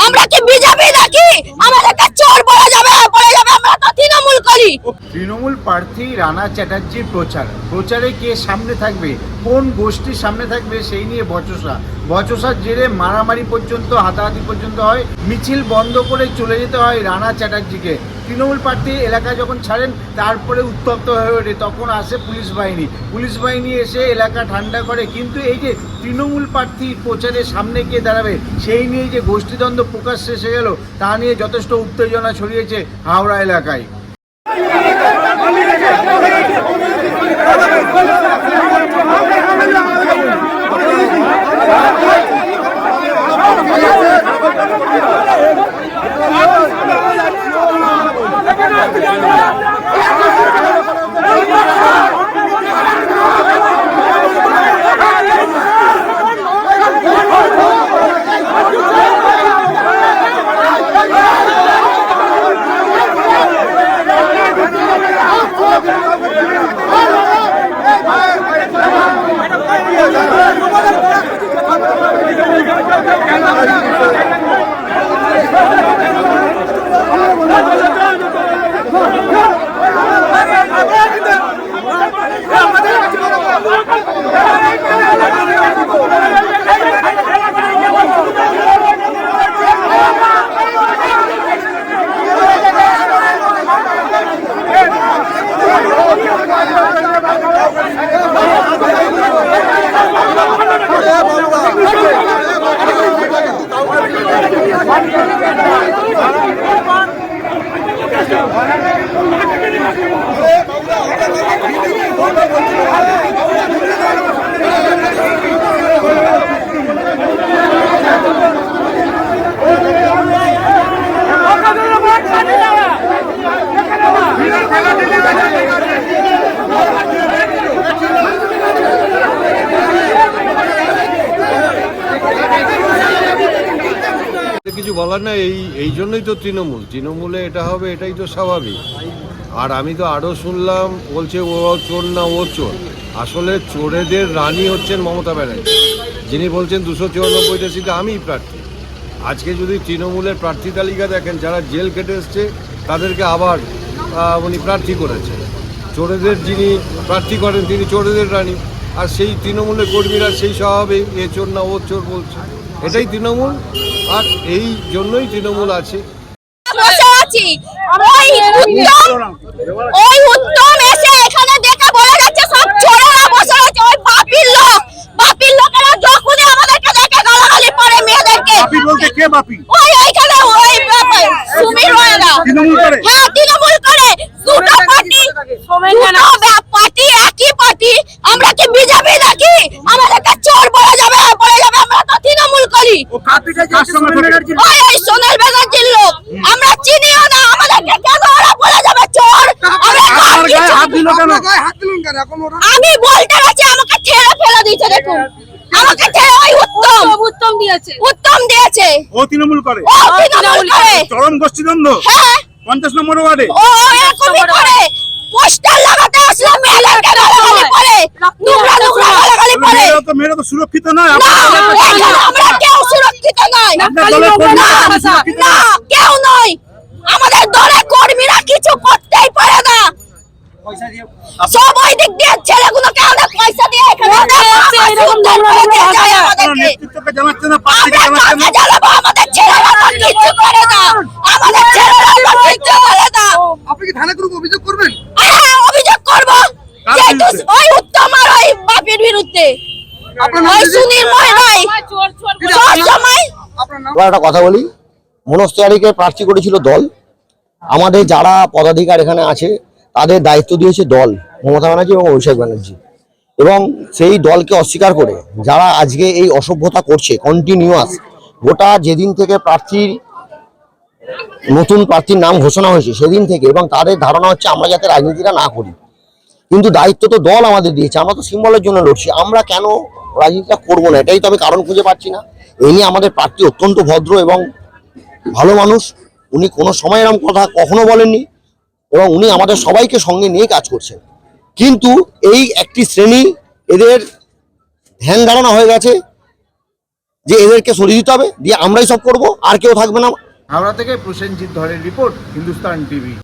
আমরা কি বিজেপি নাকি আমাদেরকে চোর বলা যাবে আমরা তো তৃণমূল করি। তৃণমূল প্রার্থী রানা চ্যাটার্জির প্রচারে কে সামনে থাকবে, কোন গোষ্ঠীর সামনে থাকবে সেই নিয়ে বচসার জেরে মারামারি পর্যন্ত, হাতাহাতি পর্যন্ত হয়। মিছিল বন্ধ করে চলে যেতে হয় রানা চ্যাটার্জিকে। তৃণমূল প্রার্থী এলাকা যখন ছাড়েন তারপরে উত্তপ্ত হয়ে ওঠে, তখন আসে পুলিশ বাহিনী এসে এলাকা ঠান্ডা করে। কিন্তু এই যে তৃণমূল প্রার্থী প্রচারের সামনে কে দাঁড়াবে সেই নিয়ে যে গোষ্ঠীদ্বন্দ্ব প্রকাশ্যে এসে গেল, তা নিয়ে যথেষ্ট উত্তেজনা ছড়িয়েছে হাওড়া এলাকায়। কিছু বলার না, এই জন্যই তো তৃণমূলে এটা হবে, এটাই তো স্বাভাবিক। আর আমি তো আরও শুনলাম বলছে ও চোর না ও চোর। আসলে চোরেদের রানী হচ্ছেন মমতা ব্যানার্জি, যিনি বলছেন 294টা সিটে আমিই প্রার্থী। আজকে যদি তৃণমূলের প্রার্থী তালিকা দেখেন, যারা জেল কেটে এসছে তাদেরকে আবার উনি প্রার্থী করেছেন। চোরেদের যিনি প্রার্থী করেন তিনি চোরেদের রানী, আর সেই তৃণমূলের কর্মীরা সেই স্বভাবে এ চোর না ও চোর বলছে। এটাই তৃণমূল, আর এই জন্যই তৃণমূল আছে। ওই উত্তম এসে এখানে দেখে বলে যাচ্ছে সব চোরেরা বসে আছে। ওই বাপির লোকেরা যখনই আমাদেরকে দেখে গালাগালি করে মেয়েদেরকে। বাপি বলতে কে বাপি? ওই এইখানে ওই সুমির ওরা তৃণমূল করে। হ্যাঁ, তৃণমূল করে। দুটো পার্টি একই পার্টি। আমরা কি বিজেপি নাকি আমাদেরকে চোর বলা যাবে আমরা তো তৃণমূল করি। ওই সোনাল ব্যানার্জির লোক, আমরা চিনিও না। আমাদেরকে কেন ওরা বলে যাবে চোর? আমি বলতে গেছি, আমাকে ঠেলে ফেলে দিয়েছে। দেখুন আমাকে ঠেলে ওই উত্তম দিয়েছে। ও তৃণমূল করে, চরম গোষ্ঠীদ্বন্দ্ব। হ্যাঁ, 50 নম্বর ওয়ার্ডে ও এরকমই করে। পোস্টার লাগাতে আসলে মেয়েদেরকে গালাগালি করে, নোংরা গালাগালি করে। মেয়েরা তো সুরক্ষিত নয়। আমরা কেউ সুরক্ষিত নয়, না কেউ নয়। আমাদের দলের কর্মীরা কিছু করতেই পারে না। সব ওই দিক দিয়ে ছেলেগুলোকে আমরা পয়সা দিয়ে এখানে আমাদের ছেলেরা কিছু করে না। আমাদের ছেলেরা কিছু করে না। আপনি কি থানায় কোনো অভিযোগ করবেন? হ্যাঁ, অভিযোগ করবো। ওই উত্তম আর ওই বাপির বিরুদ্ধে। ওই সুনির্ময় নয় সময়। একটা কথা বলি, মনোজ তিওয়ারিকে প্রার্থী করেছিল দল। আমাদের যারা পদাধিকার এখানে আছে তাদের দায়িত্ব দিয়েছে দল, মমতা ব্যানার্জি এবং অভিষেক ব্যানার্জি। এবং সেই দলকে অস্বীকার করে যারা আজকে এই অসভ্যতা করছে কন্টিনিউয়াস, গোটা যেদিন থেকে নতুন প্রার্থীর নাম ঘোষণা হয়েছে সেদিন থেকে, এবং তাদের ধারণা হচ্ছে আমরা যাতে রাজনীতিটা না করি। কিন্তু দায়িত্ব তো দল আমাদের দিয়েছে, আমরা তো সিম্বলের জন্য লড়ছি, আমরা কেন রাজনীতিটা করবো না? এটাই তো আমি কারণ খুঁজে পাচ্ছি না। এই নিয়ে আমাদের প্রার্থী অত্যন্ত ভদ্র এবং ভালো মানুষ, উনি কোনো সময় এরকম কথা কখনো বলেননি, এবং উনি আমাদের সবাইকে সঙ্গে নিয়ে কাজ করছেন। কিন্তু এই একটি শ্রেণী, এদের ধ্যান ধারণা হয়ে গেছে যে এদেরকে সরিয়ে দিতে হবে, দিয়ে আমরাই সব করব, আর কেউ থাকবে না। হাওড়া থেকে প্রসেনজিৎ ধরের রিপোর্ট, হিন্দুস্তান টিভি।